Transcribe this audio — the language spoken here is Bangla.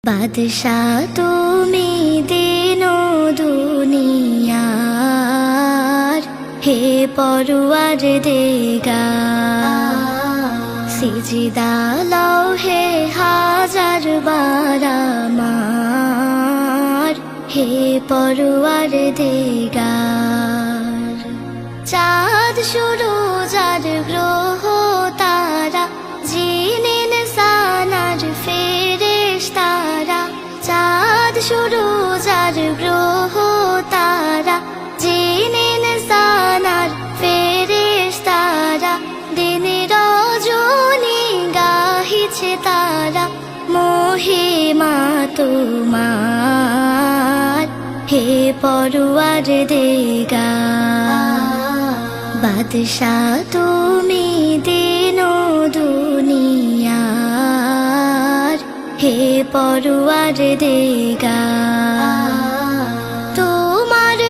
বাদশাহ তুমি দিন দুনিয়ার, হে পরওয়ার দিগার। সিজদা লও হে হাজার বার আমার, হে পরওয়ার দিগার। চাঁদ সুরজ আর গ্রহ তারা, জিন ইনসান আর ফেরেশতারা। চাঁদ সুরজ আর গ্রহ তারা, জিন ইনসান আর ফেরেশতারা। দিন রজনী গাহিছে তারা, মহিমা তোমার, হে পরওয়ার দিগার। বাদশাহ তুমি দিন দুনিয়ার, হে পরওয়ার দিগার।